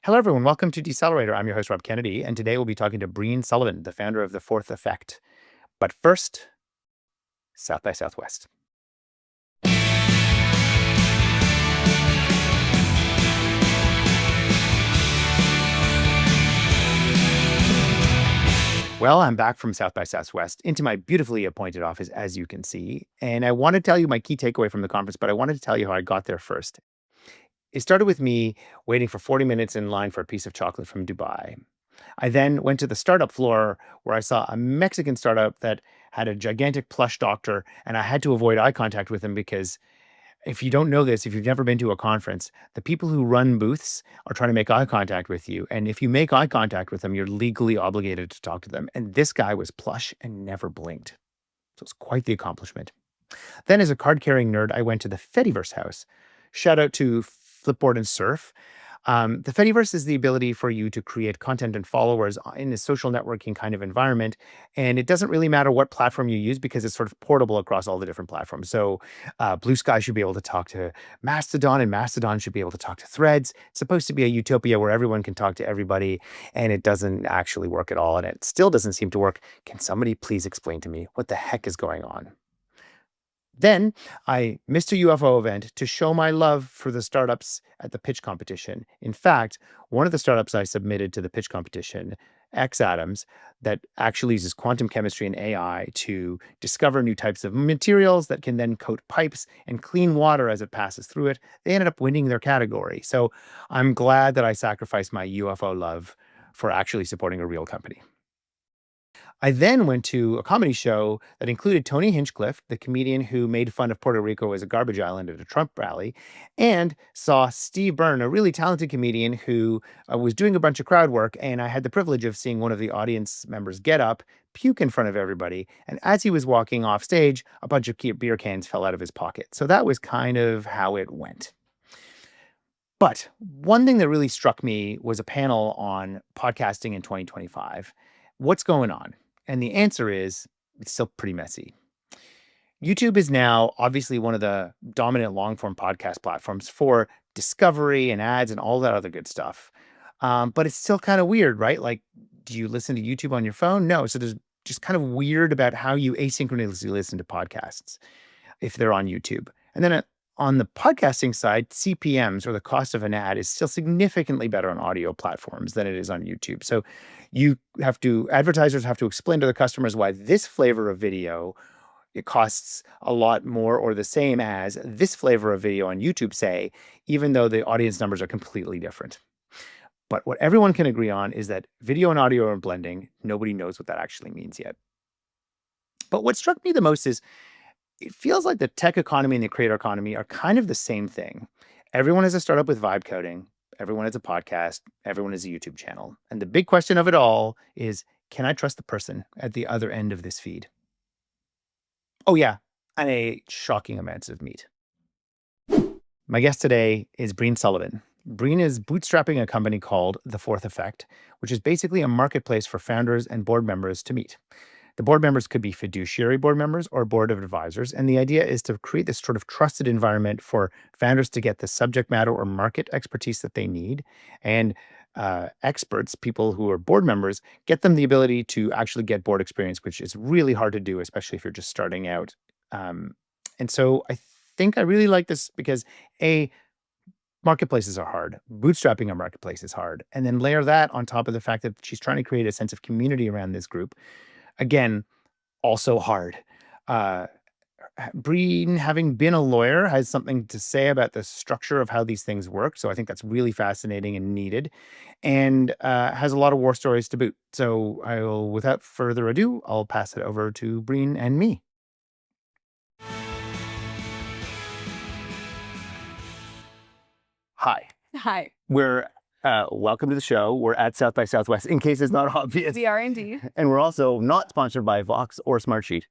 Hello, everyone. Welcome to Decelerator. I'm your host, Rob Kenedi, and today we'll be talking to Breen Sullivan, the founder of The Fourth Effect. But first, South by Southwest. Well, I'm back from South by Southwest into my beautifully appointed office, as you can see. And I want to tell you my key takeaway from the conference, but I wanted to tell you how I got there first. It started with me waiting for 40 minutes in line for a piece of chocolate from Dubai. I then went to the startup floor where I saw a Mexican startup that had a gigantic plush doctor, and I had to avoid eye contact with him because if you don't know this, if you've never been to a conference, the people who run booths are trying to make eye contact with you. And if you make eye contact with them, you're legally obligated to talk to them. And this guy was plush and never blinked. So it's quite the accomplishment. Then, as a card carrying nerd, I went to the Fediverse house. Shout out to Flipboard and Surf. The Fediverse is the ability for you to create content and followers in a social networking kind of environment. And it doesn't really matter what platform you use because it's sort of portable across all the different platforms. So Blue Sky should be able to talk to Mastodon, and Mastodon should be able to talk to Threads. It's supposed to be a utopia where everyone can talk to everybody, and it doesn't actually work at all. And it still doesn't seem to work. Can somebody please explain to me what the heck is going on? Then I missed a UFO event to show my love for the startups at the pitch competition. In fact, one of the startups I submitted to the pitch competition, X Atoms, that actually uses quantum chemistry and AI to discover new types of materials that can then coat pipes and clean water as it passes through it, they ended up winning their category. So I'm glad that I sacrificed my UFO love for actually supporting a real company. I then went to a comedy show that included Tony Hinchcliffe, the comedian who made fun of Puerto Rico as a garbage island at a Trump rally, and saw Steve Byrne, a really talented comedian who was doing a bunch of crowd work. And I had the privilege of seeing one of the audience members get up, puke in front of everybody. And as he was walking off stage, a bunch of beer cans fell out of his pocket. So that was kind of how it went. But one thing that really struck me was a panel on podcasting in 2025. What's going on? And the answer is it's still pretty messy. YouTube is now obviously one of the dominant long form podcast platforms for discovery and ads and all that other good stuff. But it's still kind of weird, right? Like, do you listen to YouTube on your phone? No. So there's just kind of weird about how you asynchronously listen to podcasts if they're on YouTube. And then on the podcasting side, CPMs, or the cost of an ad, is still significantly better on audio platforms than it is on YouTube. So advertisers have to explain to their customers why this flavor of video, it costs a lot more or the same as this flavor of video on YouTube, say, even though the audience numbers are completely different. But what everyone can agree on is that video and audio are blending. Nobody knows what that actually means yet. But what struck me the most is it feels like the tech economy and the creator economy are kind of the same thing. Everyone has a startup with vibe coding. Everyone has a podcast. Everyone has a YouTube channel. And the big question of it all is, can I trust the person at the other end of this feed? Oh, yeah. And a shocking amounts of meat. My guest today is Breen Sullivan. Breen is bootstrapping a company called The Fourth Effect, which is basically a marketplace for founders and board members to meet. The board members could be fiduciary board members or board of advisors. And the idea is to create this sort of trusted environment for founders to get the subject matter or market expertise that they need. And experts, people who are board members, get them the ability to actually get board experience, which is really hard to do, especially if you're just starting out. And so I think I really like this because marketplaces are hard. Bootstrapping a marketplace is hard. And then layer that on top of the fact that she's trying to create a sense of community around this group. Again, also hard. Breen, having been a lawyer, has something to say about the structure of how these things work. So I think that's really fascinating and needed, and has a lot of war stories to boot. So without further ado, I'll pass it over to Breen and me. Hi. Hi. Welcome to the show. We're at South by Southwest, in case it's not obvious. We are indeed. And we're also not sponsored by Vox or Smartsheet.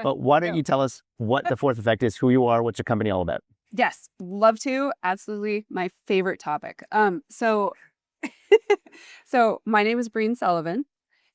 But why don't you tell us what The Fourth Effect is, who you are, what's your company all about? Yes, love to. Absolutely my favorite topic. So my name is Breen Sullivan,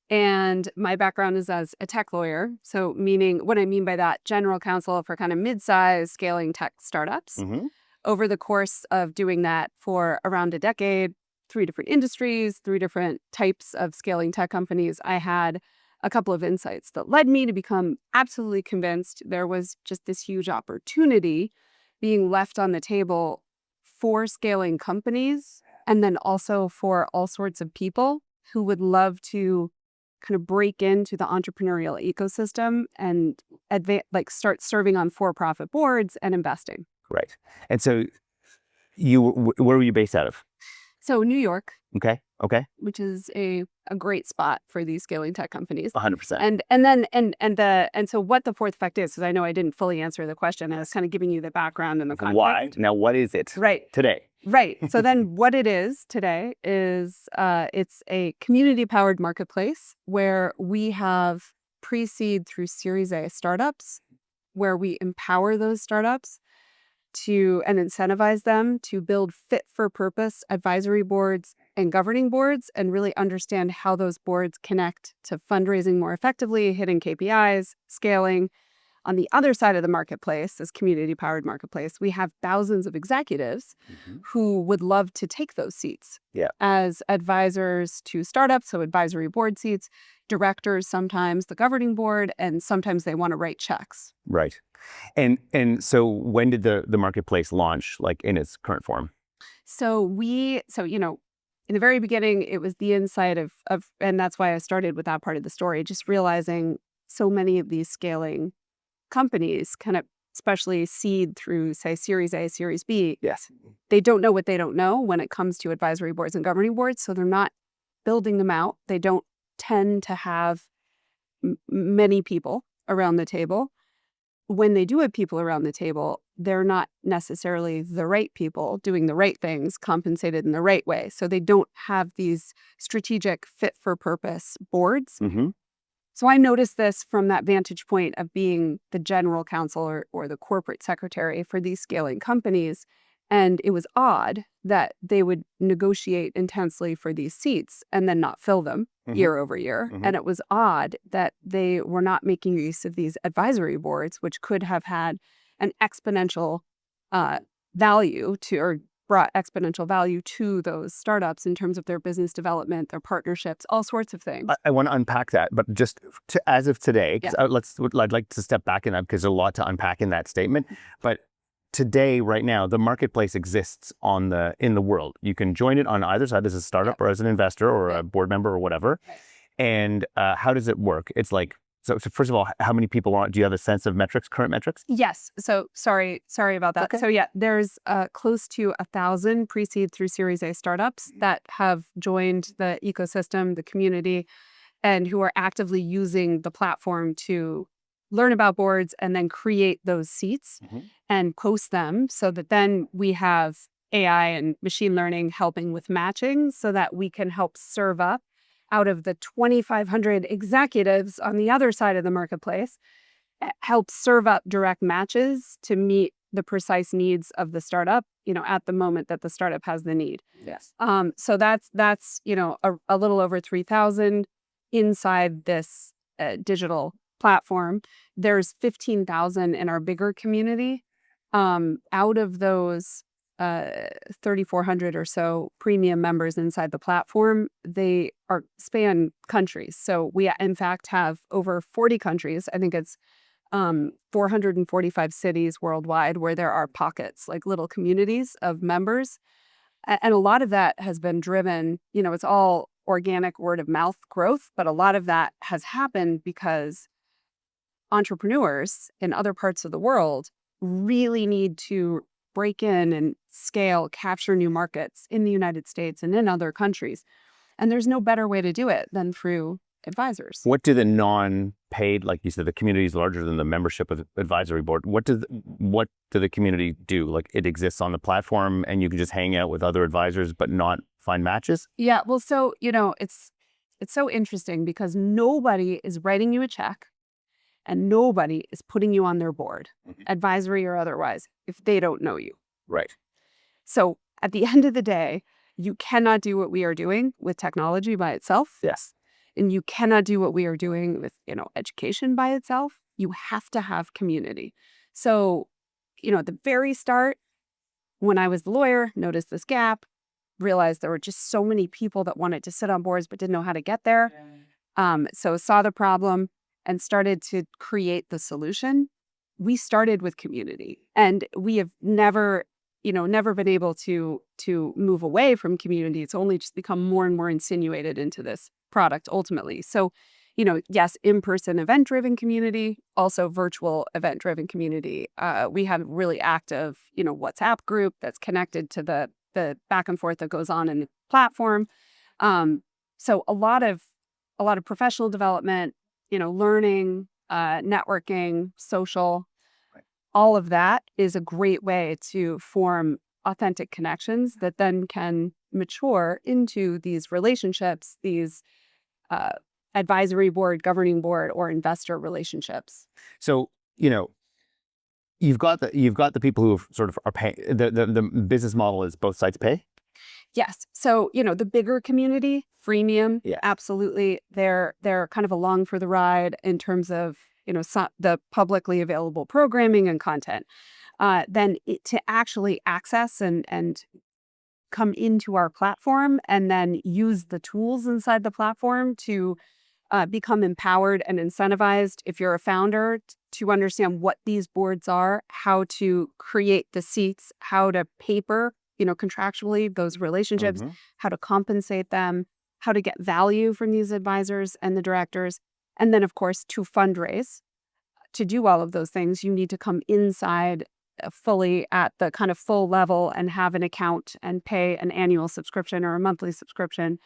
and my background is as a tech lawyer. So meaning, what I mean by that, general counsel for kind of mid-size scaling tech startups. Mm-hmm. Over the course of doing that for around a decade, 3 different industries, 3 different types of scaling tech companies, I had a couple of insights that led me to become absolutely convinced there was just this huge opportunity being left on the table for scaling companies, and then also for all sorts of people who would love to kind of break into the entrepreneurial ecosystem and start serving on for-profit boards and investing. Right. And so where were you based out of? So New York, Okay. Okay. which is a great spot for these scaling tech companies. 100%. And so what the fourth effect is, because I know I didn't fully answer the question. I was kind of giving you the background and the context. Why? Now, what is it Right. today? Right. So then what it is today is it's a community-powered marketplace where we have pre-seed through Series A startups, where we empower those startups and incentivize them to build fit-for-purpose advisory boards and governing boards and really understand how those boards connect to fundraising more effectively, hitting KPIs, scaling. On the other side of the marketplace, this community-powered marketplace, we have thousands of executives who would love to take those seats as advisors to startups, so advisory board seats, directors sometimes, the governing board, and sometimes they want to write checks. Right. And so when did the marketplace launch, like in its current form? So in the very beginning, it was the insight of, and that's why I started with that part of the story, just realizing so many of these scaling companies kind of, especially seed through, say, Series A, Series B. Yes. They don't know what they don't know when it comes to advisory boards and governing boards. So they're not building them out. They don't tend to have many people around the table. When they do have people around the table, they're not necessarily the right people doing the right things, compensated in the right way. So they don't have these strategic fit-for-purpose boards. Mm-hmm. So I noticed this from that vantage point of being the general counsel or the corporate secretary for these scaling companies. And it was odd that they would negotiate intensely for these seats and then not fill them year over year. And it was odd that they were not making use of these advisory boards, which could have had an exponential value to, or brought exponential value to those startups in terms of their business development, their partnerships, all sorts of things. I want to unpack that, but just as of today, because I'd like to step back in that because there's a lot to unpack in that statement. But today, right now, the marketplace exists in the world. You can join it on either side as a startup or as an investor or a board member or whatever. Right. And how does it work? It's like, so first of all, how many people do you have a sense of metrics, current metrics? Yes. So sorry about that. Okay. So yeah, there's close to 1,000 pre-seed through Series A startups that have joined the ecosystem, the community, and who are actively using the platform to learn about boards and then create those seats and post them so that then we have AI and machine learning helping with matching so that we can help serve up out of the 2,500 executives on the other side of the marketplace, help serve up direct matches to meet the precise needs of the startup, at the moment that the startup has the need. Yes. So that's a little over 3,000 inside this digital platform. There's 15,000 in our bigger community. Out of those 3,400 or so premium members inside the platform, they span countries. So we, in fact, have over 40 countries. I think it's 445 cities worldwide where there are pockets, like little communities of members. And a lot of that has been driven, it's all organic word of mouth growth, but a lot of that has happened because entrepreneurs in other parts of the world really need to break in and scale, capture new markets in the United States and in other countries. And there's no better way to do it than through advisors. What do the non-paid, like you said, the community is larger than the membership of the advisory board. What do the community do? Like it exists on the platform and you can just hang out with other advisors but not find matches? Yeah, well, so, it's so interesting because nobody is writing you a check and nobody is putting you on their board, advisory or otherwise, if they don't know you. Right. So at the end of the day, you cannot do what we are doing with technology by itself. Yes. And you cannot do what we are doing with, education by itself. You have to have community. So, at the very start, when I was the lawyer, noticed this gap, realized there were just so many people that wanted to sit on boards but didn't know how to get there. So saw the problem and started to create the solution. We started with community, and we have never been able to move away from community. It's only just become more and more insinuated into this product ultimately. So, yes, in-person event-driven community, also virtual event-driven community. We have a really active, WhatsApp group that's connected to the back and forth that goes on in the platform. So a lot of professional development, learning, networking, social. Right. All of that is a great way to form authentic connections that then can mature into these relationships, these advisory board, governing board, or investor relationships. So, you've got the people who sort of are paying. The business model is both sides pay. Yes. So, the bigger community, freemium, Yes. absolutely. They're kind of along for the ride in terms of, the publicly available programming and content. Then to actually access and come into our platform and then use the tools inside the platform to become empowered and incentivized if you're a founder to understand what these boards are, how to create the seats, how to paper, contractually those relationships, Mhm. how to compensate them, how to get value from these advisors and the directors. And then, of course, to fundraise. To do all of those things, you need to come inside fully at the kind of full level and have an account and pay an annual subscription or a monthly subscription,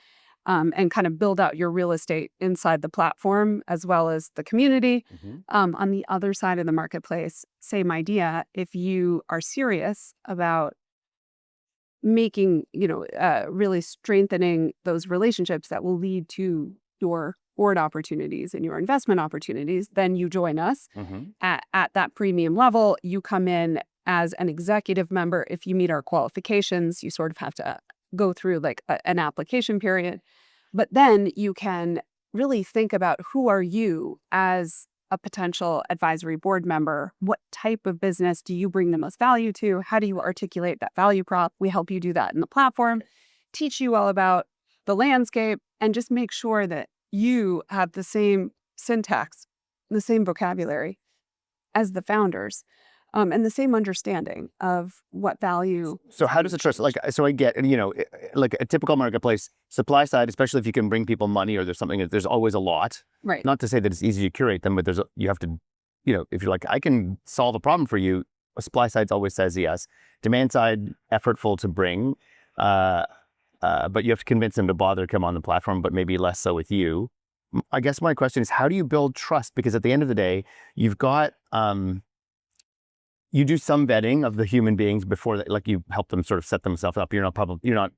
and kind of build out your real estate inside the platform as well as the community. Mhm. On the other side of the marketplace, same idea. If you are serious about making, really strengthening those relationships that will lead to your board opportunities and your investment opportunities, then you join us Mhm. at that premium level. You come in as an executive member. If you meet our qualifications, you sort of have to go through like an application period. But then you can really think about, who are you as a potential advisory board member? What type of business do you bring the most value to? How do you articulate that value prop? We help you do that in the platform, teach you all about the landscape, and just make sure that you have the same syntax, the same vocabulary as the founders, and the same understanding of what value. So how does it trust? Like, so I get, like a typical marketplace, supply side, especially if you can bring people money or there's something, there's always a lot. Right. Not to say that it's easy to curate them, but you have to, if you're like, I can solve a problem for you, a supply side always says yes. Demand side, effortful to bring, but you have to convince them to bother come on the platform, but maybe less so with you. I guess my question is, how do you build trust? Because at the end of the day, you've got, you do some vetting of the human beings before that, like you help them sort of set themselves up. You're not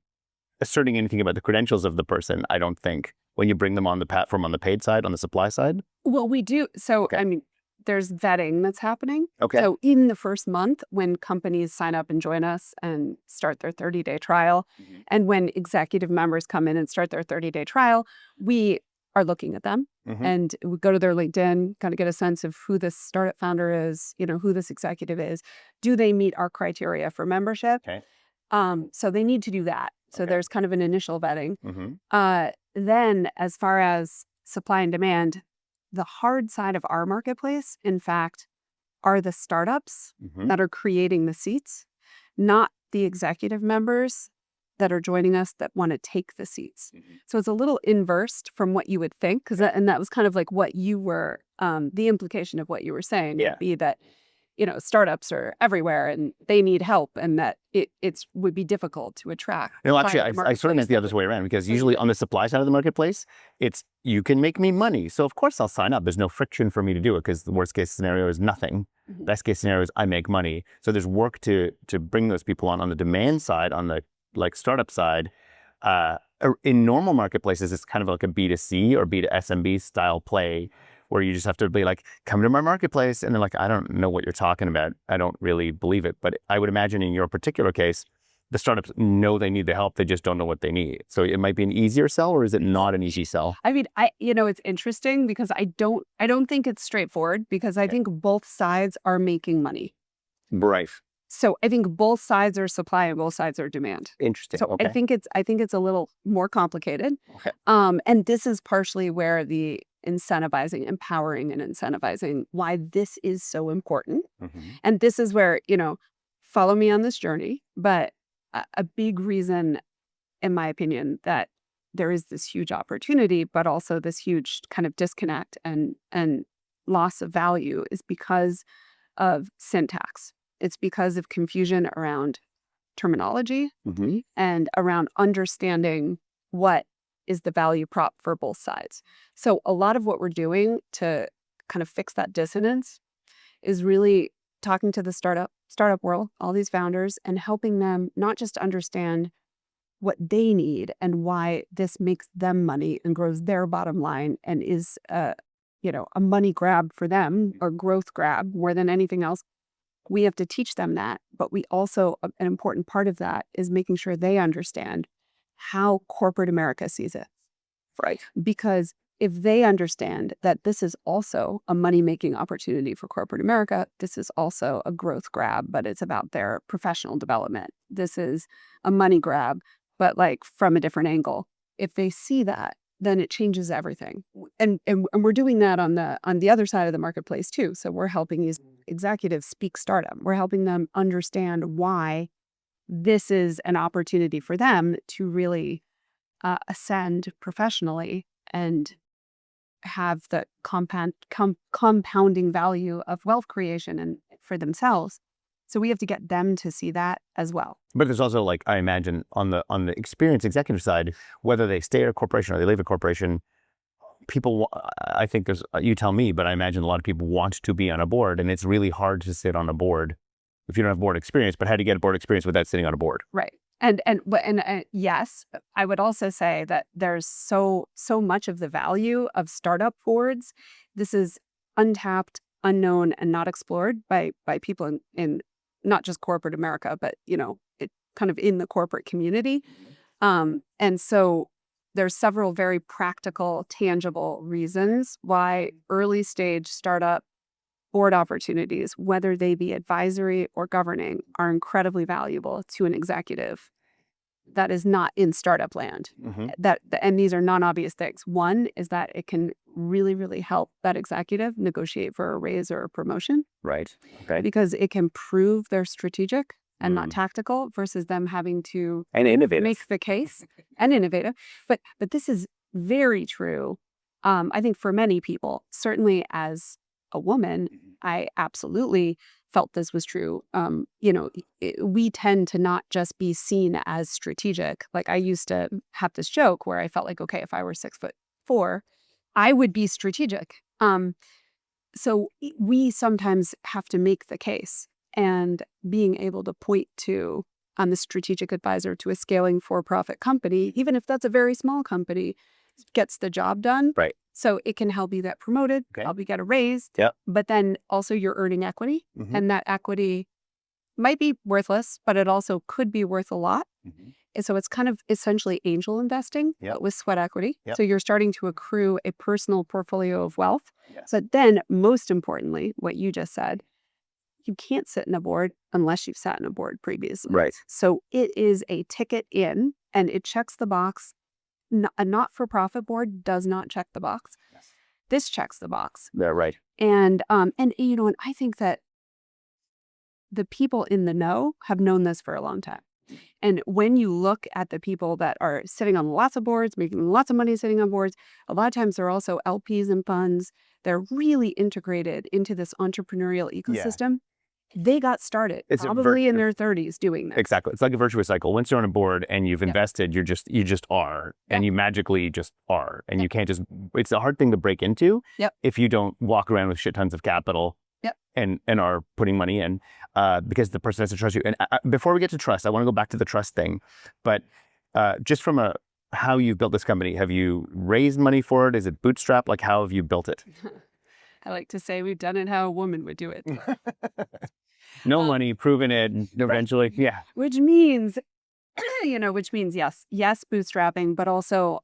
asserting anything about the credentials of the person, I don't think, when you bring them on the platform on the paid side, on the supply side. Well, we do. So, Okay. I mean, there's vetting that's happening. Okay. So in the first month, when companies sign up and join us and start their 30-day trial, Mhm. and when executive members come in and start their 30-day trial, we are looking at them. Mhm. And we go to their LinkedIn, kind of get a sense of who this startup founder is, who this executive is. Do they meet our criteria for membership? Okay. So they need to do that. So Okay. there's kind of an initial vetting. Mhm. Then, as far as supply and demand, the hard side of our marketplace, in fact, are the startups Mhm. that are creating the seats, not the executive members that are joining us that want to take the seats. Mhm. So it's a little inversed from what you would think, because that was kind of like what you were, the implication of what you were saying Yeah. would be that, startups are everywhere and they need help, and that it would be difficult to attract. No, actually, client I sort of meant the other way around, because usually on the supply side of the marketplace, it's, you can make me money. So of course I'll sign up. There's no friction for me to do it, because the worst case scenario is nothing. Mhm. Best case scenario is I make money. So there's work to bring those people on the demand side, on the like startup side. In normal marketplaces, it's kind of like a B2C or B2SMB style play, where you just have to be like, come to my marketplace. And they're like, I don't know what you're talking about. I don't really believe it. But I would imagine in your particular case, the startups know they need the help. They just don't know what they need. So it might be an easier sell, or is it not an easy sell? I mean, it's interesting because I don't think it's straightforward, because I think both sides are making money. Right. So I think both sides are supply and both sides are demand. Interesting. So Okay. I think it's a little more complicated. Okay. And this is partially where the incentivizing, empowering and incentivizing why this is so important. Mhm. And this is where, follow me on this journey. But a big reason, in my opinion, that there is this huge opportunity, but also this huge kind of disconnect and loss of value is because of syntax. It's because of confusion around terminology Mhm. and around understanding what is the value prop for both sides. So a lot of what we're doing to kind of fix that dissonance is really talking to the startup world, all these founders, and helping them not just understand what they need and why this makes them money and grows their bottom line and is a money grab for them or growth grab more than anything else. We have to teach them that, but we also, an important part of that is making sure they understand how corporate America sees it. Right. Because if they understand that this is also a money-making opportunity for corporate America, this is also a growth grab, but it's about their professional development. This is a money grab, but like from a different angle. If they see that, then it changes everything. And we're doing that on the other side of the marketplace too. So we're helping these executives speak startup. We're helping them understand why this is an opportunity for them to really ascend professionally and have the compounding value of wealth creation and for themselves. So we have to get them to see that as well. But there's also, like, I imagine on the experienced executive side, whether they stay at a corporation or they leave a corporation, I think there's, you tell me, but I imagine a lot of people want to be on a board, and it's really hard to sit on a board if you don't have board experience. But how do you get board experience without sitting on a board? Right. And yes, I would also say that there's so much of the value of startup boards. This is untapped, unknown, and not explored by people in not just corporate America, but it kind of in the corporate community. And so there's several very practical, tangible reasons why early stage startup board opportunities, whether they be advisory or governing, are incredibly valuable to an executive that is not in startup land. Mhm. And these are non-obvious things. One is that it can really, really help that executive negotiate for a raise or a promotion Right. Okay. because it can prove they're strategic and not Mm. tactical versus them having to And innovative. make the case and innovative. But this is very true. I think for many people, certainly as a woman, I absolutely felt this was true. We tend to not just be seen as strategic. Like I used to have this joke where I felt like, okay, if I were 6'4", I would be strategic. So we sometimes have to make the case, and being able to point to the strategic advisor to a scaling for-profit company, even if that's a very small company, gets the job done. Right. So it can help you get promoted, Okay. help you get a raise, Yep. but then also you're earning equity, Mhm. and that equity might be worthless, but it also could be worth a lot. Mhm. And so it's kind of essentially angel investing, Yep. but with sweat equity. Yep. So you're starting to accrue a personal portfolio of wealth. Yes. But then, most importantly, what you just said, you can't sit in a board unless you've sat in a board previously. Right. So it is a ticket in, and it checks the box. A not-for-profit board does not check the box. Yes. This checks the box. Yeah. Right. And I think that the people in the know have known this for a long time. And when you look at the people that are sitting on lots of boards, making lots of money sitting on boards, a lot of times they're also LPs and funds. They're really integrated into this entrepreneurial ecosystem. They got started It's probably in their 30s doing this. Exactly. It's like a virtuous cycle. Once you're on a board and you've invested, you just are, and you magically just are, and you can't just. It's a hard thing to break into if you don't walk around with shit tons of capital. And are putting money in because the person has to trust you. And before we get to trust, I want to go back to the trust thing. But just from how you've built this company, have you raised money for it? Is it bootstrap? Like, how have you built it? I like to say we've done it how a woman would do it. No money, proven it eventually. Right. Yeah. Which means, yes, bootstrapping, but also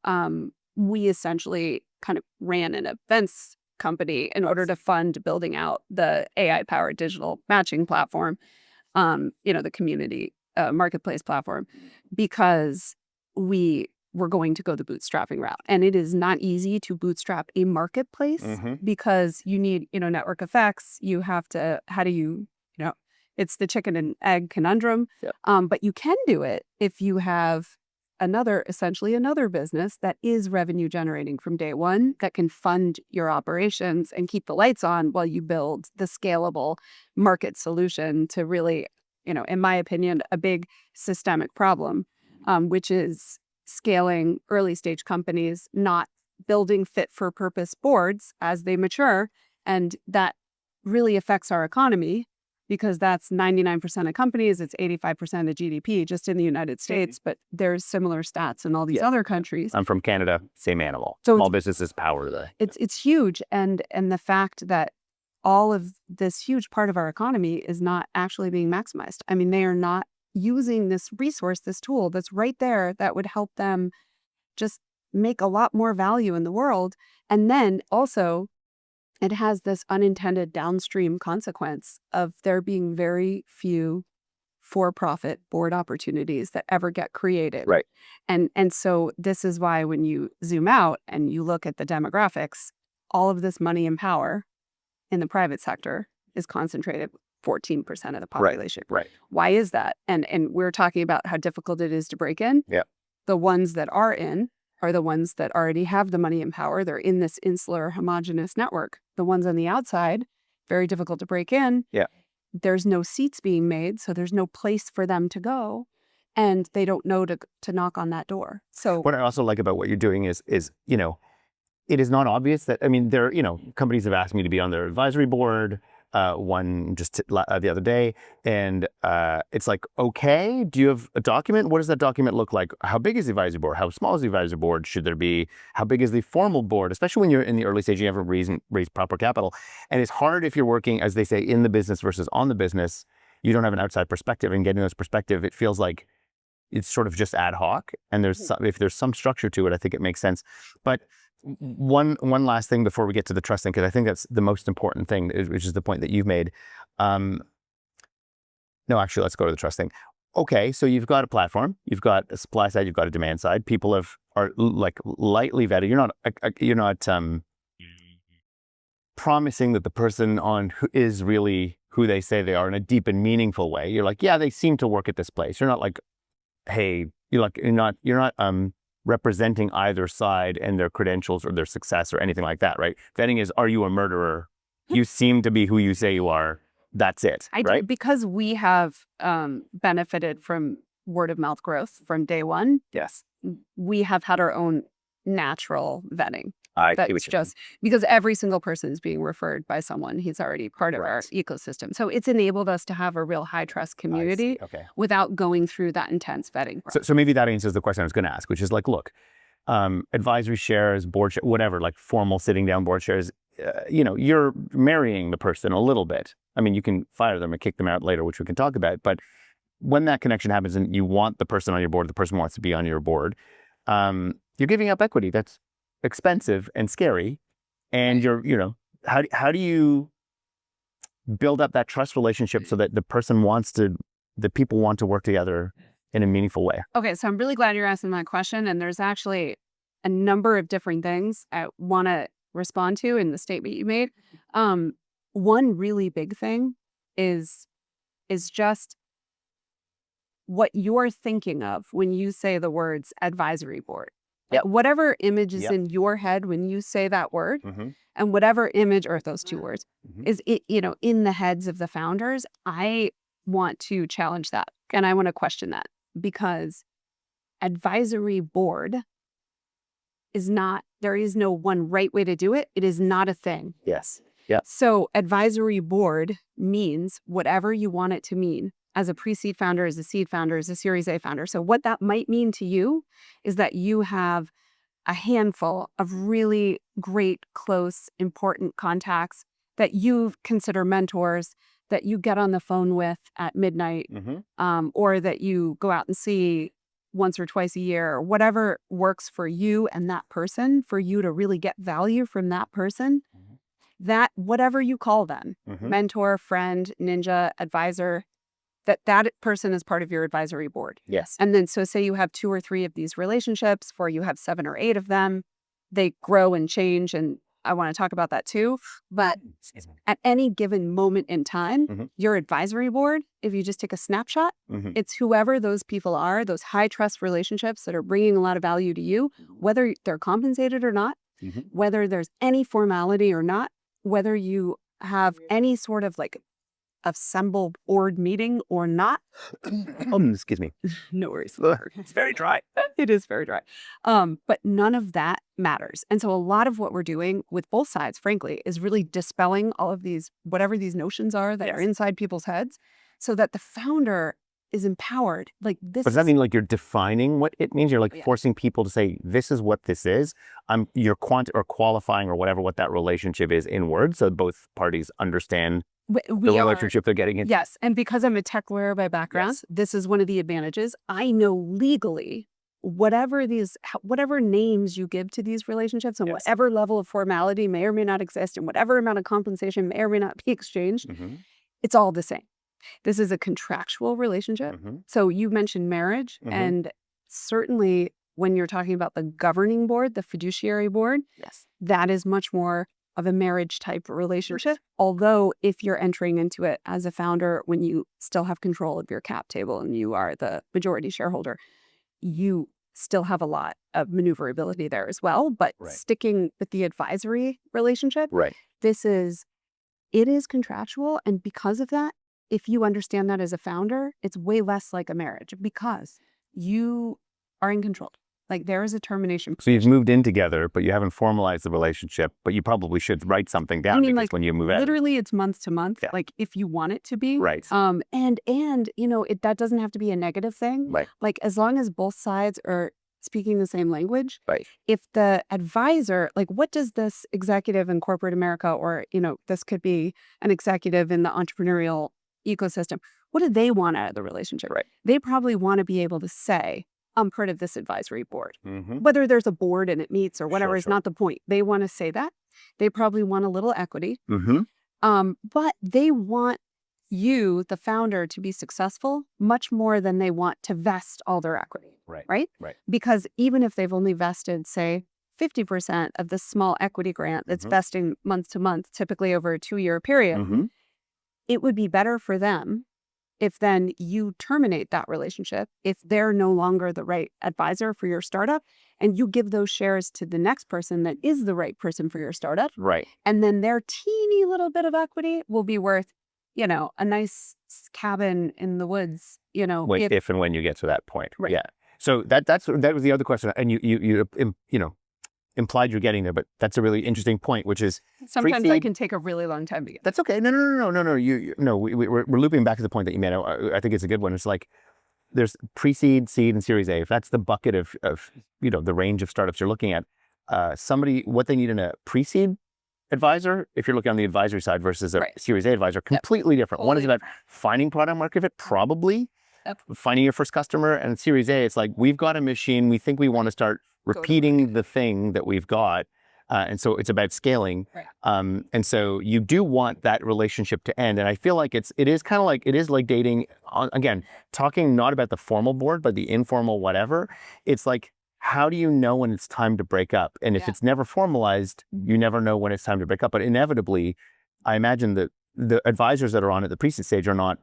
we essentially kind of ran an events company in order to fund building out the AI-powered digital matching platform. the community marketplace platform, because we were going to go the bootstrapping route. And it is not easy to bootstrap a marketplace because you need, network effects. You have to, how do it's the chicken and egg conundrum. Yep. But you can do it if you have essentially another business that is revenue generating from day one, that can fund your operations and keep the lights on while you build the scalable market solution to really, in my opinion, a big systemic problem, which is scaling early stage companies, not building fit for purpose boards as they mature. And that really affects our economy, because that's 99% of companies. It's 85% of the GDP just in the United States, but there's similar stats in all these other countries. I'm from Canada, same animal. So small businesses power the. It's huge. And the fact that all of this huge part of our economy is not actually being maximized. I mean, they are not using this resource, this tool that's right there that would help them just make a lot more value in the world. And then also, it has this unintended downstream consequence of there being very few for-profit board opportunities that ever get created. Right. And so this is why when you zoom out and you look at the demographics, all of this money and power in the private sector is concentrated 14% of the population. Right. Why is that? And we're talking about how difficult it is to break in. Yeah. The ones that are in are the ones that already have the money and power. They're in this insular homogenous network. The ones on the outside, very difficult to break in. Yeah. There's no seats being made, so there's no place for them to go, and they don't know to knock on that door. So what I also like about what you're doing is it is not obvious that, there, companies have asked me to be on their advisory board, one just the other day, and it's like, okay, do you have a document? What does that document look like? How big is the advisory board? How small is the advisory board? Should there be? How big is the formal board? Especially when you're in the early stage, you haven't raised proper capital. And it's hard if you're working, as they say, in the business versus on the business. You don't have an outside perspective, and getting those perspective, it feels like it's sort of just ad hoc. And if there's some structure to it, I think it makes sense. But one last thing before we get to the trust thing, because I think that's the most important thing, which is the point that you've made. No, actually, let's go to the trust thing. Okay, so you've got a platform, you've got a supply side, you've got a demand side. People are like lightly vetted. You're not promising that the person on who is really who they say they are in a deep and meaningful way. You're like, yeah, they seem to work at this place. You're not like, hey, you're not representing either side and their credentials or their success or anything like that, right? Vetting is, are you a murderer? You seem to be who you say you are. That's it, right? Because we have benefited from word of mouth growth from day one. Yes. We have had our own natural vetting. That's just because every single person is being referred by someone. He's already part of our ecosystem. So it's enabled us to have a real high trust community without going through that intense vetting process. So maybe that answers the question I was going to ask, which is like, look, advisory shares, board share, whatever, like formal sitting down board shares, you're marrying the person a little bit. I mean, you can fire them and kick them out later, which we can talk about. But when that connection happens and you want the person on your board, the person wants to be on your board, you're giving up equity. That's expensive and scary. And how do you build up that trust relationship so that the people want to work together in a meaningful way? Okay, so I'm really glad you're asking that question. And there's actually a number of different things I want to respond to in the statement you made. One really big thing is just what you're thinking of when you say the words advisory board. Like whatever image is in your head when you say that word, and whatever image, or those two words, is in the heads of the founders, I want to challenge that. And I want to question that, because advisory board is not, there is no one right way to do it. It is not a thing. Yes. Yeah. So advisory board means whatever you want it to mean. As a pre-seed founder, as a seed founder, as a Series A founder. So what that might mean to you is that you have a handful of really great, close, important contacts that you consider mentors, that you get on the phone with at midnight, or that you go out and see once or twice a year, or whatever works for you and that person, for you to really get value from that person. That, whatever you call them, mentor, friend, ninja, advisor, that person is part of your advisory board. Yes. And then so say you have 2 or 3 of these relationships, or you have 7 or 8 of them, they grow and change, and I want to talk about that too. But at any given moment in time, your advisory board, if you just take a snapshot, it's whoever those people are, those high trust relationships that are bringing a lot of value to you, whether they're compensated or not, whether there's any formality or not, whether you have any sort of like assembled board meeting or not. Excuse me. No worries. It's very dry. It is very dry. But none of that matters. And so a lot of what we're doing with both sides, frankly, is really dispelling all of these, whatever these notions are that are inside people's heads, so that the founder is empowered. Like this. But does that mean like you're defining what it means? You're like forcing people to say, this is what this is. You're qualifying or whatever what that relationship is in words, so both parties understand the relationship they're getting into. Yes. And because I'm a tech lawyer by background, this is one of the advantages. I know legally whatever names you give to these relationships and whatever level of formality may or may not exist and whatever amount of compensation may or may not be exchanged, it's all the same. This is a contractual relationship. So you mentioned marriage, and certainly when you're talking about the governing board, the fiduciary board, that is much more of a marriage type relationship. Although if you're entering into it as a founder, when you still have control of your cap table and you are the majority shareholder, you still have a lot of maneuverability there as well. But sticking with the advisory relationship, it is contractual. And because of that, if you understand that as a founder, it's way less like a marriage because you are in control. Like there is a termination. So you've moved in together, but you haven't formalized the relationship, but you probably should write something down because when you move in. Literally it's month to month, like if you want it to be. Right. And you know, that doesn't have to be a negative thing. Right. Like as long as both sides are speaking the same language. Right. If the advisor, like what does this executive in corporate America, or, you know, this could be an executive in the entrepreneurial ecosystem, what do they want out of the relationship? Right. They probably want to be able to say, I'm part of this advisory board. Whether there's a board and it meets or whatever is not the point. They want to say that. They probably want a little equity. But they want you, the founder, to be successful much more than they want to vest all their equity. Right? Because even if they've only vested, say, 50% of the small equity grant that's vesting month to month, typically over a 2-year period, it would be better for them if then you terminate that relationship, if they're no longer the right advisor for your startup, and you give those shares to the next person that is the right person for your startup. Right. And then their teeny little bit of equity will be worth, you know, a nice cabin in the woods, you know. If and when you get to that point. Right. Yeah. So that was the other question. And you implied you're getting there, but that's a really interesting point, which is sometimes I can take a really long time to get. That's okay. No. We're looping back to the point that you made. I think it's a good one. It's like there's pre-seed, seed, and Series A. If that's the bucket of you know the range of startups you're looking at, what they need in a pre-seed advisor, if you're looking on the advisory side versus a Series A advisor, completely different. One is about finding product market fit, probably finding your first customer, and Series A, it's like we've got a machine. We think we want to start repeating the thing that we've got. And so it's about scaling. And so you do want that relationship to end. And I feel like it is like dating, again, talking not about the formal board, but the informal whatever. It's like, how do you know when it's time to break up? And if it's never formalized, you never know when it's time to break up. But inevitably, I imagine that the advisors that are on at the pre-seed stage are not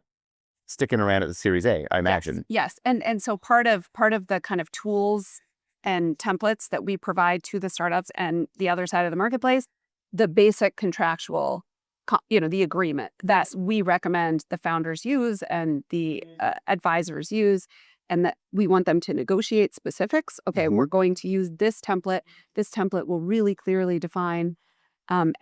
sticking around at the Series A, I imagine. Yes. And so part of the kind of tools and templates that we provide to the startups and the other side of the marketplace, the basic contractual, the agreement that we recommend the founders use and the advisors use, and that we want them to negotiate specifics. Okay, we're going to use this template. This template will really clearly define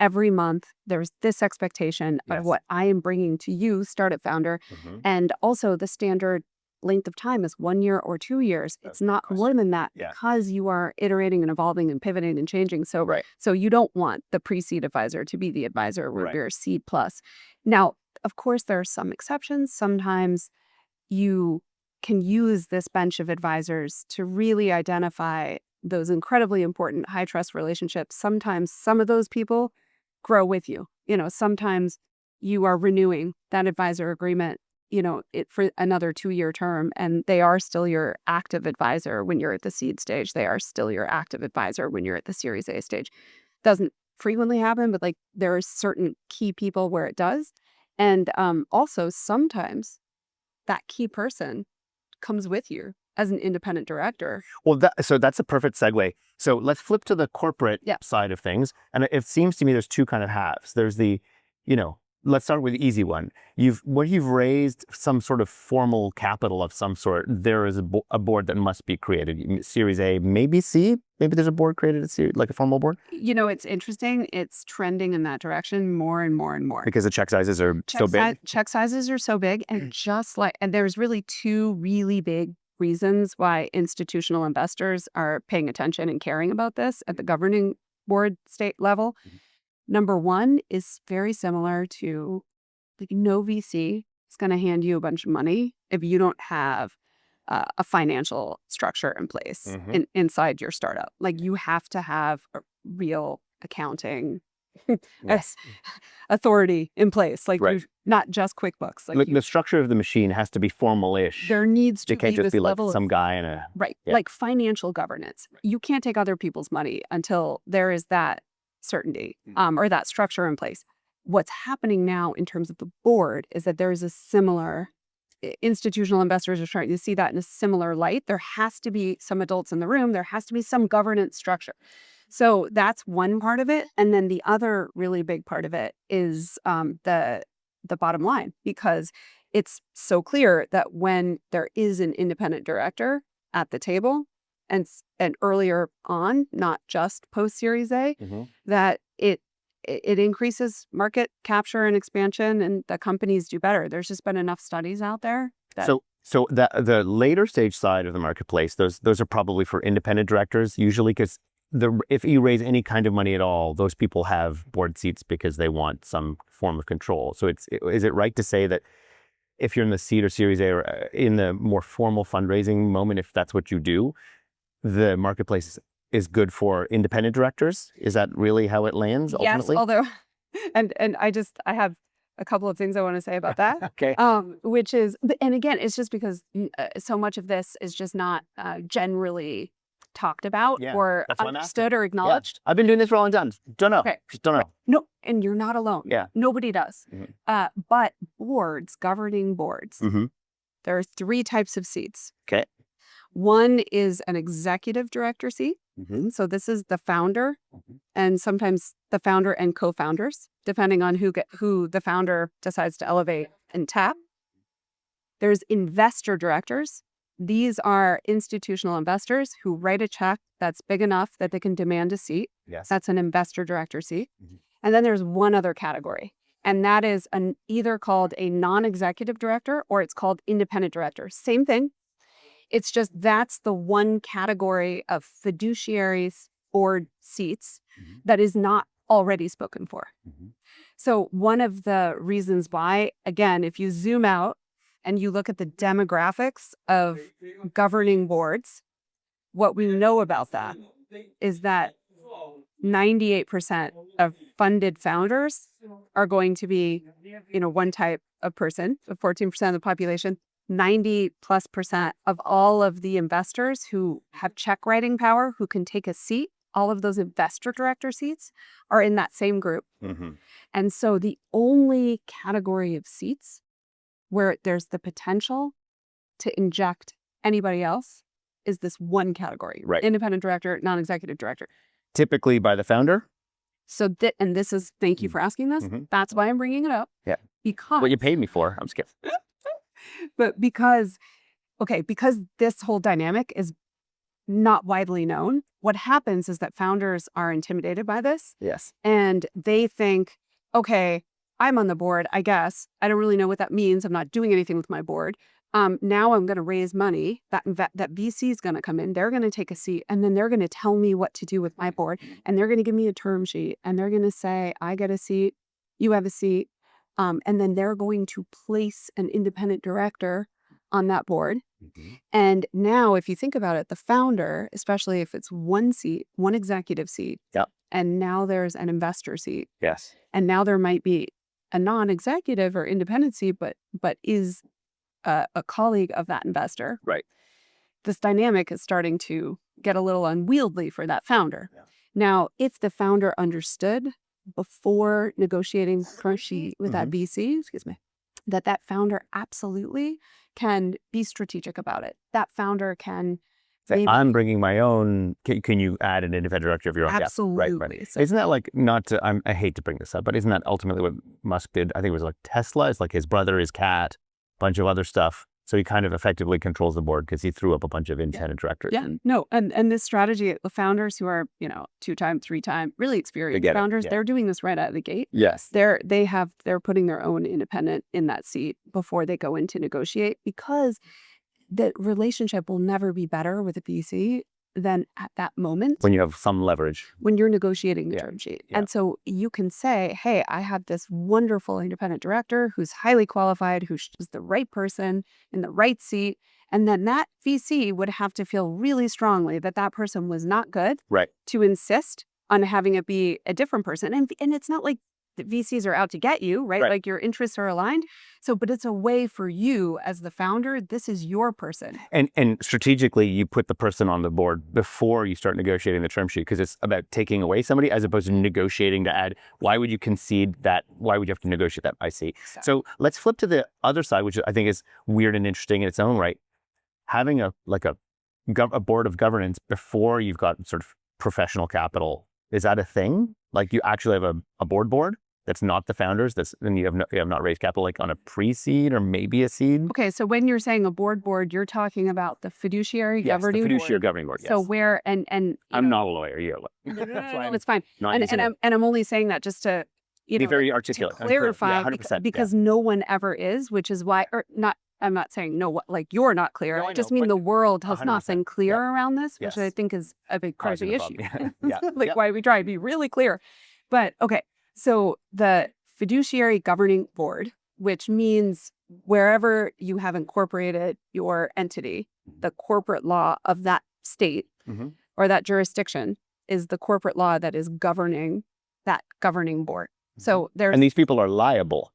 every month there's this expectation of what I am bringing to you, startup founder, and also the standard length of time is 1 year or 2 years. It's not more than that because you are iterating and evolving and pivoting and changing. So, so you don't want the pre-seed advisor to be the advisor where you're seed plus. Now, of course, there are some exceptions. Sometimes you can use this bench of advisors to really identify those incredibly important high trust relationships. Sometimes some of those people grow with you. You know, sometimes you are renewing that advisor agreement for another 2-year term, and they are still your active advisor when you're at the seed stage. They are still your active advisor when you're at the Series A stage. Doesn't frequently happen, but like there are certain key people where it does. And also sometimes that key person comes with you as an independent director. Well, so that's a perfect segue. So let's flip to the corporate side of things. And it seems to me there's two kind of halves. There's the, let's start with the easy one. When you've raised some sort of formal capital of some sort, there is a board that must be created. Series A, maybe C, maybe there's a board created, like a formal board. It's interesting. It's trending in that direction more and more and more. Because the check sizes are so big? Check sizes are so big. And and there's really two really big reasons why institutional investors are paying attention and caring about this at the governing board state level. Number one is very similar to like no VC is going to hand you a bunch of money if you don't have a financial structure in place inside your startup. Like you have to have a real accounting authority in place, like not just QuickBooks. Like the structure of the machine has to be formal-ish. There needs to be can't just be like some guy in a like financial governance. You can't take other people's money until there is that certainty or that structure in place. What's happening now in terms of the board is that there is a similar institutional investors are starting to see that in a similar light. There has to be some adults in the room. There has to be some governance structure. So that's one part of it. And then the other really big part of it is the bottom line, because it's so clear that when there is an independent director at the table and earlier on, not just post Series A, that it increases market capture and expansion, and the companies do better. There's just been enough studies out there. So the later stage side of the marketplace, those are probably for independent directors usually, because if you raise any kind of money at all, those people have board seats because they want some form of control. So is it right to say that if you're in the seed or Series A or in the more formal fundraising moment, if that's what you do, the marketplace is good for independent directors? Is that really how it lands ultimately? Yes, although, and I have a couple of things I want to say about that. Okay. Which is, and again, it's just because so much of this is just not generally talked about or understood or acknowledged. I've been doing this for a long time. Don't know. Okay. Just don't know. No, and you're not alone. Yeah. Nobody does. But governing boards, there are 3 types of seats. Okay. One is an executive director seat. So this is the founder and sometimes the founder and co-founders, depending on who the founder decides to elevate and tap. There's investor directors. These are institutional investors who write a check that's big enough that they can demand a seat. Yes. That's an investor director seat. And then there's one other category, and that is either called a non-executive director or it's called independent director. Same thing. It's just that's the one category of fiduciaries board seats that is not already spoken for. So one of the reasons why, again, if you zoom out and you look at the demographics of governing boards, what we know about that is that 98% of funded founders are going to be, one type of person, 14% of the population. 90+% of all of the investors who have check writing power, who can take a seat, all of those investor director seats are in that same group. And so the only category of seats where there's the potential to inject anybody else is this one category, independent director, non-executive director. Typically by the founder? So, thank you for asking this. That's why I'm bringing it up. Yeah. Because what you paid me for. I'm just kidding. But because this whole dynamic is not widely known, what happens is that founders are intimidated by this. Yes. And they think, okay, I'm on the board, I guess. I don't really know what that means. I'm not doing anything with my board. Now I'm going to raise money. That VC is going to come in. They're going to take a seat, and then they're going to tell me what to do with my board. And they're going to give me a term sheet, and they're going to say, I get a seat, you have a seat. And then they're going to place an independent director on that board. And now, if you think about it, the founder, especially if it's one seat, one executive seat, and now there's an investor seat. Yes. And now there might be a non-executive or independent seat, but is a colleague of that investor, Right. this dynamic is starting to get a little unwieldy for that founder. Yeah. Now, if the founder understood before negotiating term sheet with that VC, that founder absolutely can be strategic about it. That founder can Say, I'm bringing my own. Can you add an independent director of your own? absolutely. Yeah, right. So, isn't that like not to? I hate to bring this up, but isn't that ultimately what Musk did? I think it was like Tesla. It's like his brother, his cat, a bunch of other stuff. So he kind of effectively controls the board because he threw up a bunch of independent directors. Yeah, no, and this strategy, the founders who are 2-time, 3-time, really experienced founders, they're doing this right out of the gate. Yes, they're putting their own independent in that seat before they go in to negotiate, because the relationship will never be better with a VC than at that moment when you have some leverage, when you're negotiating the term sheet. And so you can say, hey, I have this wonderful independent director who's highly qualified, who's the right person in the right seat. And then that VC would have to feel really strongly that that person was not good, right, to insist on having it be a different person. And it's not like the VCs are out to get you, right? Like your interests are aligned. So, but it's a way for you as the founder, this is your person. And strategically, you put the person on the board before you start negotiating the term sheet, because it's about taking away somebody as opposed to negotiating to add. Why would you concede that? Why would you have to negotiate that? I see. Exactly. So let's flip to the other side, which I think is weird and interesting in its own right. Having a board of governance before you've got sort of professional capital, is that a thing? Like you actually have a board that's not the founders, then you have not raised capital like on a pre-seed or maybe a seed. Okay, so when you're saying a board, you're talking about the fiduciary governing board. Yes, the fiduciary governing board. Yes. So where and I'm not a lawyer. You're a lawyer. No, it's fine. And I'm only saying that just to be very articulate, to clarify, yeah, 100%, because no one ever is, which is why, or not. I'm not saying no, like you're not clear. No, I just mean the world has 100%, not been clear around this, which I think is a big part of the issue. Why we try to be really clear. But okay, so the fiduciary governing board, which means wherever you have incorporated your entity, the corporate law of that state or that jurisdiction is the corporate law that is governing that governing board. So there's, and these people are liable.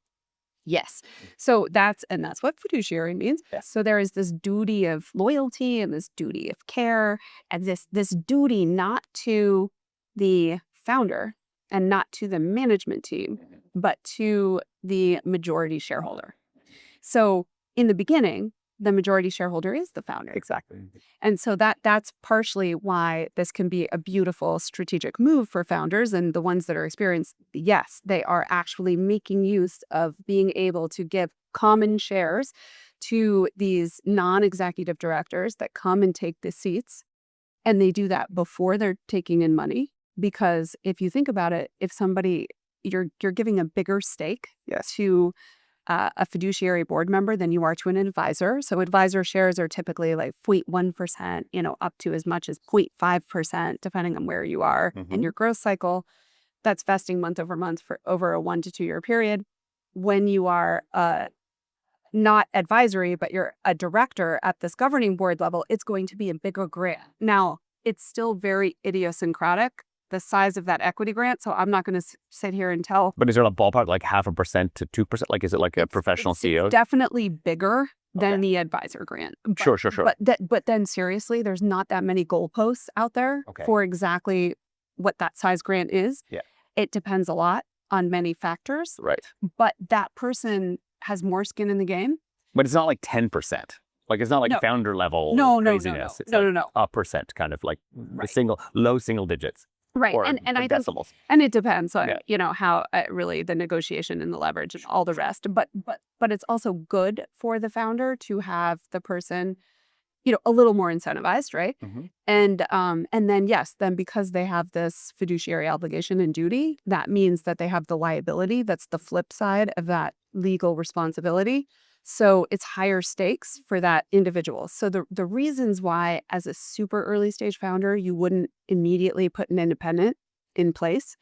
Yes. So that's what fiduciary means. Yes. So there is this duty of loyalty and this duty of care and this duty not to the founder and not to the management team, but to the majority shareholder. So in the beginning, the majority shareholder is the founder. Exactly. And so that's partially why this can be a beautiful strategic move for founders, and the ones that are experienced, yes, they are actually making use of being able to give common shares to these non-executive directors that come and take the seats. And they do that before they're taking in money. Because if you think about it, if somebody, you're giving a bigger stake to a fiduciary board member than you are to an advisor. So advisor shares are typically like 0.1%, up to as much as 0.5%, depending on where you are in your growth cycle. That's vesting month over month for over a 1 to 2 year period. When you are not advisory, but you're a director at this governing board level, it's going to be a bigger grant. Now, it's still very idiosyncratic, the size of that equity grant. So I'm not going to sit here and tell. But is there a ballpark, like 0.5% to 2%? Like, is it like a professional CEO? It's definitely bigger than the advisor grant. But, Sure. But then seriously, there's not that many goalposts out there for exactly what that size grant is. Yeah. It depends a lot on many factors. Right. But that person has more skin in the game. But it's not like 10%. Like, it's not like founder level craziness. No. A percent, kind of like low single digits. Right. And I decimals. And it depends on, how really the negotiation and the leverage and all the rest. But it's also good for the founder to have the person, a little more incentivized, right? And then because they have this fiduciary obligation and duty, that means that they have the liability. That's the flip side of that legal responsibility. So it's higher stakes for that individual. So the reasons why, as a super early stage founder, you wouldn't immediately put an independent in place,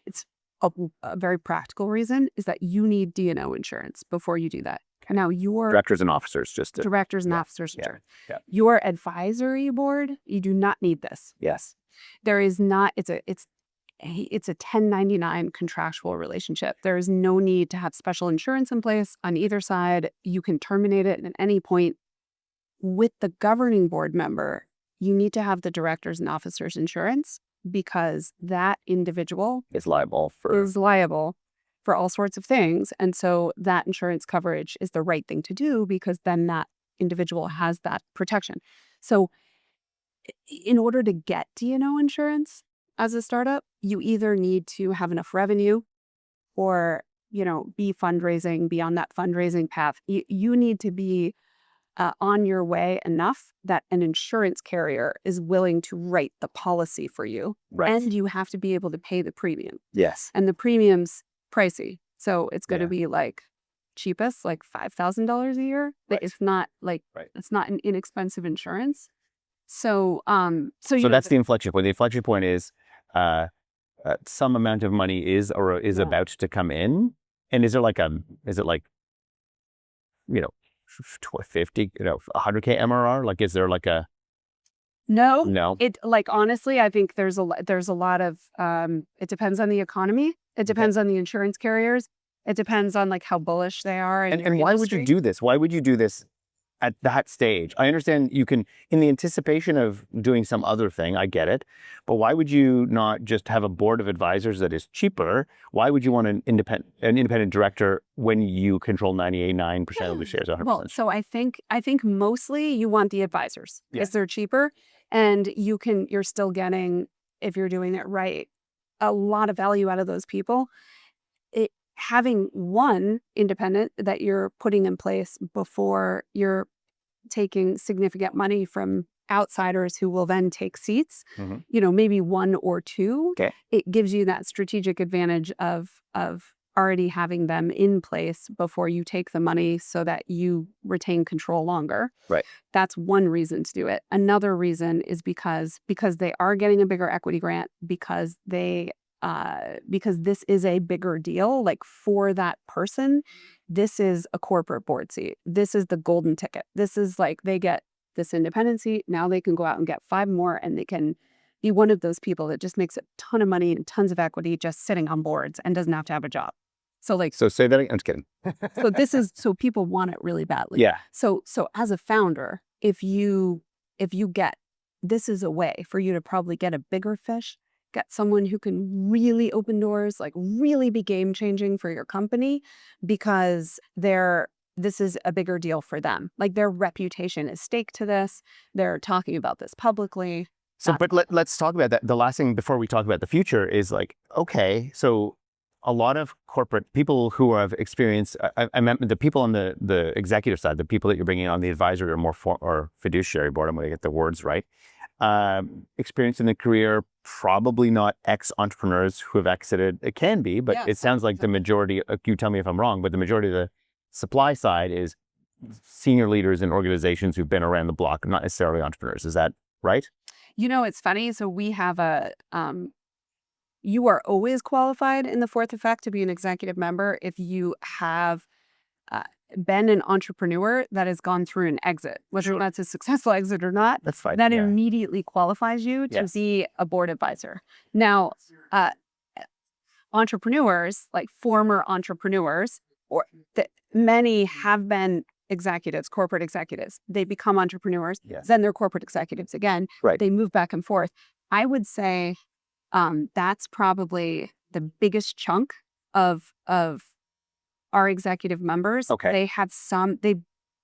it's a very practical reason, is that you need D&O insurance before you do that. Now your directors and officers, directors and officers insurance. Yeah. Your advisory board, you do not need this. Yes. There is not. it's a 1099 contractual relationship. There is no need to have special insurance in place on either side. You can terminate it at any point. With the governing board member, you need to have the directors and officers insurance because that individual Is liable for all sorts of things. And so that insurance coverage is the right thing to do because then that individual has that protection. So in order to get D&O insurance as a startup, you either need to have enough revenue or, be on that fundraising path. You need to be on your way enough that an insurance carrier is willing to write the policy for you. Right. And you have to be able to pay the premium. Yes. And the premium's pricey. So it's going to Yeah. be like cheapest, like $5,000 a year. Right. It's not like, Right. it's not an inexpensive insurance. So, So that's the inflection point. The inflection point is some amount of money is about to come in. And is it like 50, 100K MRR? Like, is there like a... No. It honestly, I think there's a lot of it depends on the economy. It depends on the insurance carriers. It depends on like how bullish they are. And why would you do this? Why would you do this at that stage? I understand you can, in the anticipation of doing some other thing, I get it. But why would you not just have a board of advisors that is cheaper? Why would you want an independent director when you control 98.9% of the shares? 100%? Well, so I think mostly you want the advisors because they're cheaper, and you're still getting, if you're doing it right, a lot of value out of those people. Having one independent that you're putting in place before you're taking significant money from outsiders who will then take seats, maybe one or two, it gives you that strategic advantage of already having them in place before you take the money so that you retain control longer. Right. That's one reason to do it. Another reason is because they are getting a bigger equity grant, because this is a bigger deal. Like for that person, this is a corporate board seat. This is the golden ticket. This is like they get this independent seat. Now they can go out and get 5 more, and they can be one of those people that just makes a ton of money and tons of equity just sitting on boards and doesn't have to have a job. So say that again. I'm just kidding. so people want it really badly. Yeah. So as a founder, if you get, this is a way for you to probably get a bigger fish, get someone who can really open doors, like really be game changing for your company, because this is a bigger deal for them. Like their reputation is staked to this. They're talking about this publicly. So, but let's talk about that. The last thing before we talk about the future is like, okay, so a lot of corporate people who have experience, I meant the people on the executive side, the people that you're bringing on the advisory or fiduciary board, I'm going to get the words right, experience in the career, probably not ex-entrepreneurs who have exited. It can be, but it sounds like the majority, you tell me if I'm wrong, but the majority of the supply side is senior leaders in organizations who've been around the block, not necessarily entrepreneurs. Is that right? It's funny. So we have you are always qualified in the fourth effect to be an executive member if you have been an entrepreneur that has gone through an exit, whether that's a successful exit or not. That's fine. That immediately qualifies you to be a board advisor. Now, entrepreneurs, like former entrepreneurs, or many have been executives, corporate executives. They become entrepreneurs, then they're corporate executives again. Right. They move back and forth. I would say that's probably the biggest chunk of our executive members. Okay. They have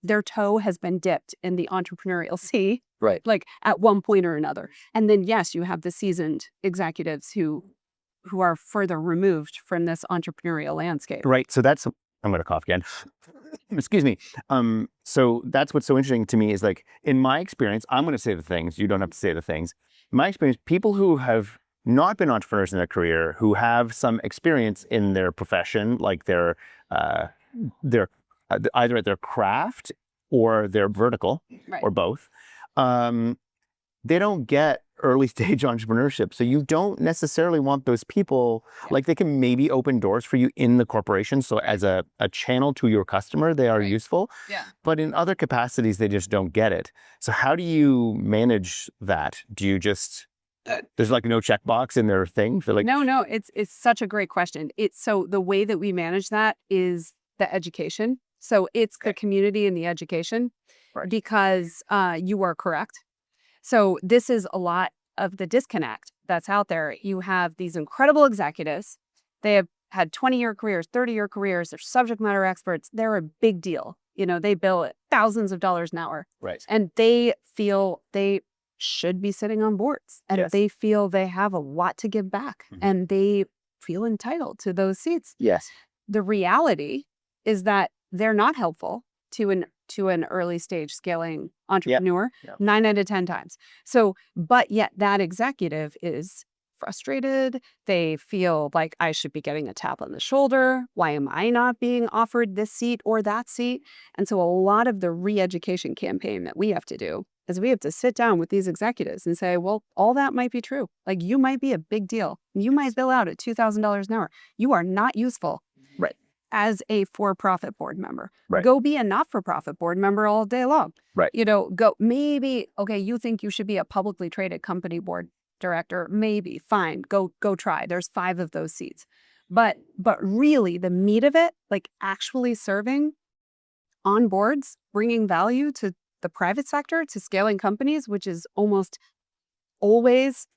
their toe has been dipped in the entrepreneurial sea, right? Like at one point or another. And then yes, you have the seasoned executives who are further removed from this entrepreneurial landscape. Right. So I'm going to cough again. Excuse me. So that's what's so interesting to me is like, in my experience, I'm going to say the things, you don't have to say the things. In my experience, people who have not been entrepreneurs in their career, who have some experience in their profession, like they're either at their craft or their vertical, or both, they don't get early stage entrepreneurship. So you don't necessarily want those people, like they can maybe open doors for you in the corporation. So as a channel to your customer, they are useful. Yeah. But in other capacities, they just don't get it. So how do you manage that? Do you just There's like no checkbox in their thing for like. No, it's such a great question. So the way that we manage that is the education. So it's the community and the education, Right. because you are correct. So this is a lot of the disconnect that's out there. You have these incredible executives. They have had 20-year careers, 30-year careers. They're subject matter experts. They're a big deal. They bill at thousands of dollars an hour. Right. And they feel they should be sitting on boards, and Yes. they feel they have a lot to give back, and they feel entitled to those seats. Yes. The reality is that they're not helpful to an early stage scaling entrepreneur 9 out of 10 times. So, but yet that executive is frustrated. They feel like, I should be getting a tap on the shoulder. Why am I not being offered this seat or that seat? And so a lot of the re-education campaign that we have to do is we have to sit down with these executives and say, well, all that might be true. Like, you might be a big deal. You might bill out at $2,000 an hour. You are not useful. Right. As a for-profit board member. Right. Go be a not-for-profit board member all day long. Right. Go, maybe, okay, you think you should be a publicly traded company board director, maybe, fine, go try. There's 5 of those seats. But really the meat of it, like actually serving on boards, bringing value to the private sector, to scaling companies, which is almost always,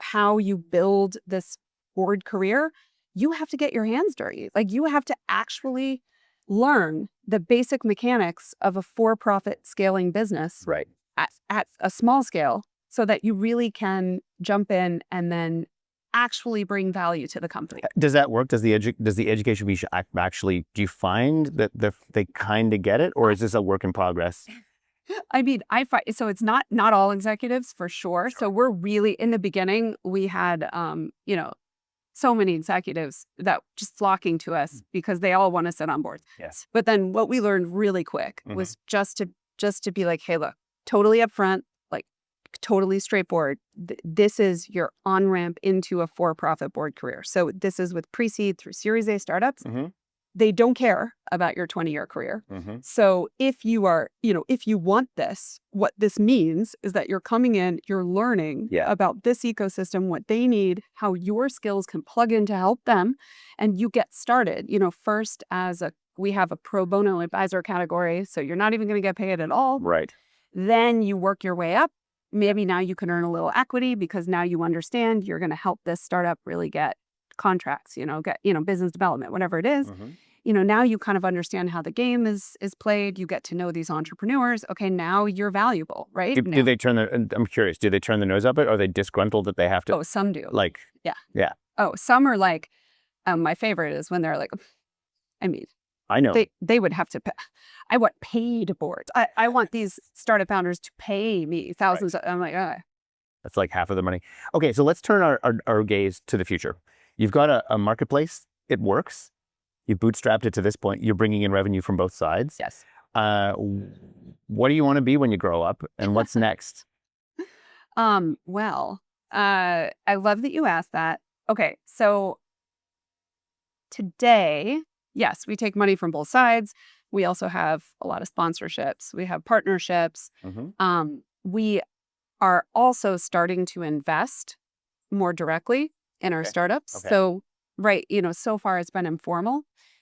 how you build this board career, you have to get your hands dirty. Like, you have to actually learn the basic mechanics of a for-profit scaling business Right. at a small scale, so that you really can jump in and then actually bring value to the company. Does that work? Does the education be actually? Do you find that they kind of get it, or is this a work in progress? I mean, I find so it's not all executives for sure. So we're really, in the beginning, we had so many executives that just flocking to us because they all want to sit on boards. Yes. But then what we learned really quick was just to be like, hey, look, totally upfront, like totally straightforward. This is your on-ramp into a for-profit board career. So this is with pre-seed through Series A startups. They don't care about your 20-year career. So if you are, if you want this, what this means is that you're coming in, you're learning about this ecosystem, what they need, how your skills can plug in to help them, and you get started. First we have a pro bono advisor category, so you're not even going to get paid at all. Right. Then you work your way up. Maybe now you can earn a little equity because now you understand you're going to help this startup really get contracts, get business development, whatever it is. Now you kind of understand how the game is played. You get to know these entrepreneurs. Okay, now you're valuable, right? Do they turn I'm curious, do they turn their nose up it? Are they disgruntled that they have to? Oh, some do. Like, yeah. Oh, some are like, my favorite is when they're like, I mean, I know. They would have to pay. I want paid boards. I want these startup founders to pay me thousands. Right. I'm like, That's like half of the money. Okay, so let's turn our gaze to the future. You've got a marketplace. It works. You've bootstrapped it to this point. You're bringing in revenue from both sides. Yes. What do you want to be when you grow up, and what's next? Well, I love that you asked that. Okay, so today, yes, we take money from both sides. We also have a lot of sponsorships. We have partnerships. We are also starting to invest more directly in our startups. Okay. So, right, so far it's been informal.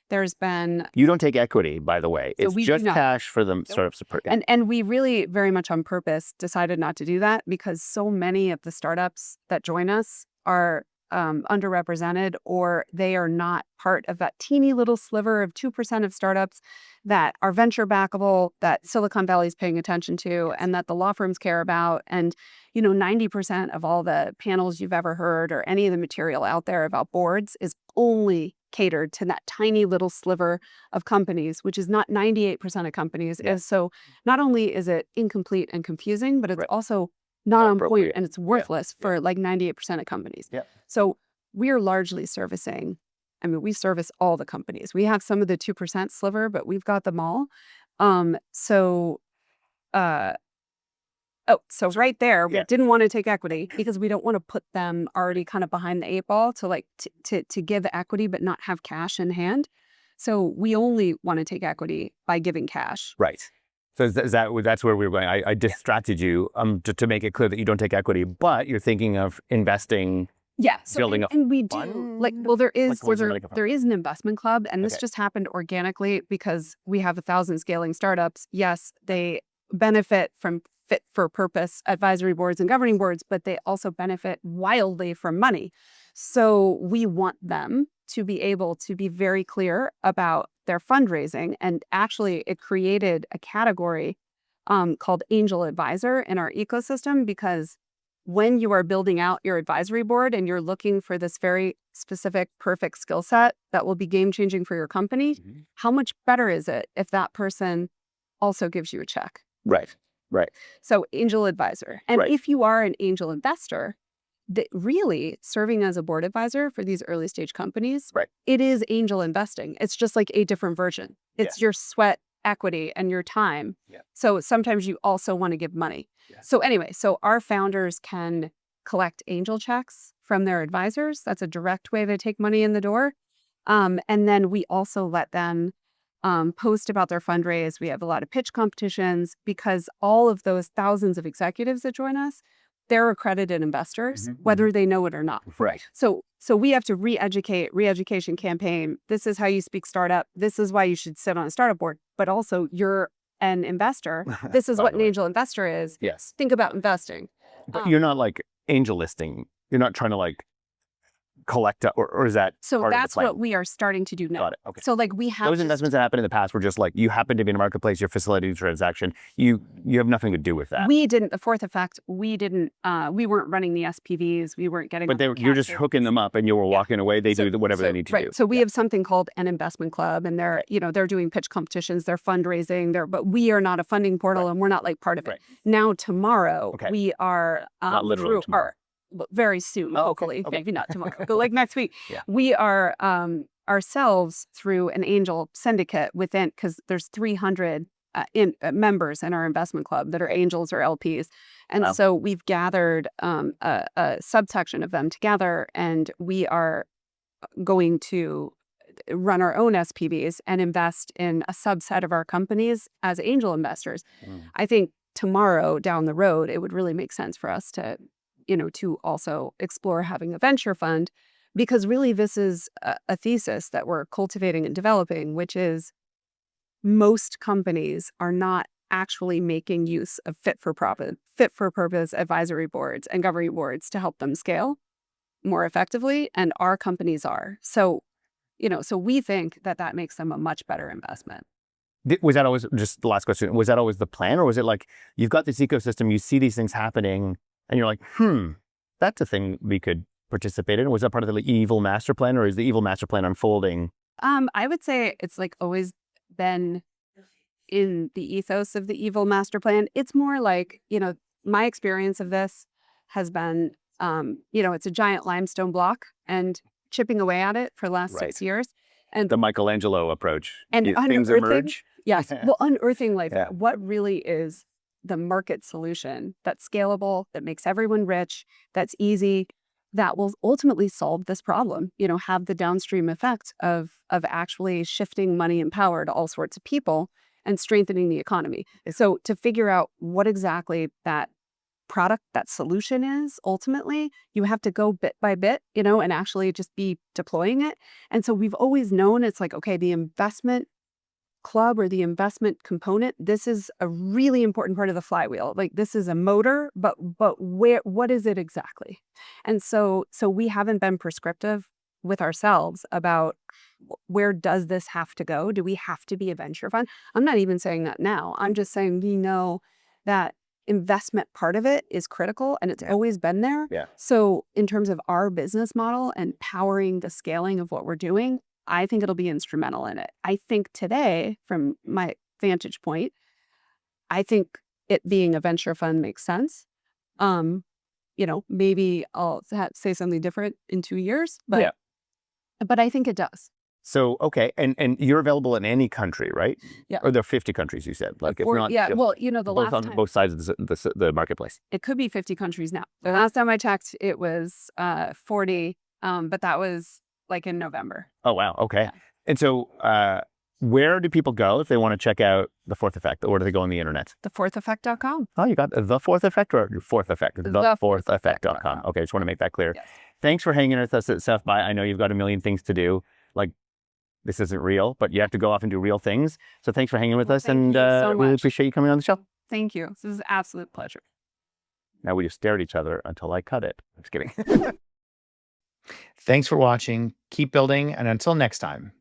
There's been... You don't take equity, by the way. So it's just cash for the startups. And we really, very much on purpose, decided not to do that because so many of the startups that join us are underrepresented, or they are not part of that teeny little sliver of 2% of startups that are venture backable, that Silicon Valley is paying attention to, and that the law firms care about. And 90% of all the panels you've ever heard or any of the material out there about boards is only catered to that tiny little sliver of companies, which is not 98% of companies. And so not only is it incomplete and confusing, but it's also not on point, and it's worthless for like 98% of companies. So we're largely servicing, we service all the companies. We have some of the 2% sliver, but we've got them all. So right there, we didn't want to take equity because we don't want to put them already kind of behind the 8 ball to give equity but not have cash in hand. So we only want to take equity by giving cash. Right. So that's where we were going. I distracted you to make it clear that you don't take equity, but you're thinking of investing. Yeah. So building a and we do fund? well, there is where's the money come from? there is an investment club, and this Okay. just happened organically because we have 1,000 scaling startups. Yes, they benefit from fit for purpose advisory boards and governing boards, but they also benefit wildly from money. So we want them to be able to be very clear about their fundraising. And actually, it created a category called angel advisor in our ecosystem, because when you are building out your advisory board and you're looking for this very specific, perfect skill set that will be game changing for your company, how much better is it if that person also gives you a check? Right. Right. So angel advisor. And Right. if you are an angel investor, that really serving as a board advisor for these early stage companies, Right. it is angel investing. It's just like a different version. It's your sweat equity and your time. Yeah. So sometimes you also want to give money. Yeah. So anyway, so our founders can collect angel checks from their advisors. That's a direct way to take money in the door. And then we also let them post about their fundraise. We have a lot of pitch competitions because all of those thousands of executives that join us, they're accredited investors, whether they know it or not. Right. So we have to re-education campaign. This is how you speak startup. This is why you should sit on a startup board. But also, you're an investor. This is By what the an way. angel investor is. Yes. Think about investing. But you're not like angel listing. You're not trying to like collect, or is that So part of the that's plan? what we are starting to do now. Got it. Okay. So like we have Those investments that happened in the past were just like you happen to be in a marketplace, you're facilitating a transaction. You have nothing to do with that. We didn't. The fourth effect, we didn't. We weren't running the SPVs. We weren't getting. But them you're just captive. hooking them up, and you were walking away. They So- do whatever they need to do. So we have something called an investment club, and they're they're doing pitch competitions, they're fundraising, but we are not a funding portal, and we're not like part of it. Right. Now tomorrow Okay. we are Not literally through tomorrow. very soon, Oh, okay. hopefully, Okay. maybe not tomorrow, but like next week, Yeah. we are ourselves through an angel syndicate within, because there's 300 members in our investment club that are angels or LPs. And Wow. so we've gathered a subsection of them together, and we are going to run our own SPVs and invest in a subset of our companies as angel investors. I think tomorrow down the road, it would really make sense for us to, to also explore having a venture fund, because really this is a thesis that we're cultivating and developing, which is most companies are not actually making use of fit for purpose advisory boards and governing boards to help them scale more effectively, and our companies are. So, so we think that makes them a much better investment. Was that always, just the last question, was that always the plan, or was it like you've got this ecosystem, you see these things happening, and you're like, that's a thing we could participate in? Was that part of the evil master plan, or is the evil master plan unfolding? I would say it's like always been in the ethos of the evil master plan. It's more like, my experience of this has been, it's a giant limestone block and chipping away at it for the last 6 years. And the Michelangelo approach. And things emerge. Yes. Well, unearthing like what really is the market solution that's scalable, that makes everyone rich, that's easy, that will ultimately solve this problem, have the downstream effect of actually shifting money and power to all sorts of people and strengthening the economy. So to figure out what exactly that product, that solution is, ultimately, you have to go bit by bit, and actually just be deploying it. And so we've always known it's like, okay, the investment club or the investment component, this is a really important part of the flywheel. Like this is a motor, but what is it exactly? And so we haven't been prescriptive with ourselves about where does this have to go? Do we have to be a venture fund? I'm not even saying that now. I'm just saying we know that investment part of it is critical, and it's always been there. Yeah. So in terms of our business model and powering the scaling of what we're doing, I think it'll be instrumental in it. I think today, from my vantage point, I think it being a venture fund makes sense. Maybe I'll say something different in 2 years, but I think it does. So, okay. And you're available in any country, right? Yeah. Or there are 50 countries, you said. Like if not, Well, the both last on time, both sides of the marketplace. it could be 50 countries now. The last time I checked, it was 40, but that was like in November. Oh, wow. Okay. Yeah. And so Where do people go if they want to check out The Fourth Effect, or do they go on the internet? thefourtheffect.com. Oh, you got The Fourth Effect or Your Fourth Effect? Thefourtheffect.com. Thefourtheffect.com. Okay, just want to make that clear. Yes. Thanks for hanging with us at South by. I know you've got a million things to do. Like, this isn't real, but you have to go off and do real things. So thanks for hanging with us, thank and you so really much. appreciate you coming on the show. Thank you. This is an absolute pleasure. Now we just stare at each other until I cut it. I'm just kidding. Thanks for watching. Keep building, and until next time.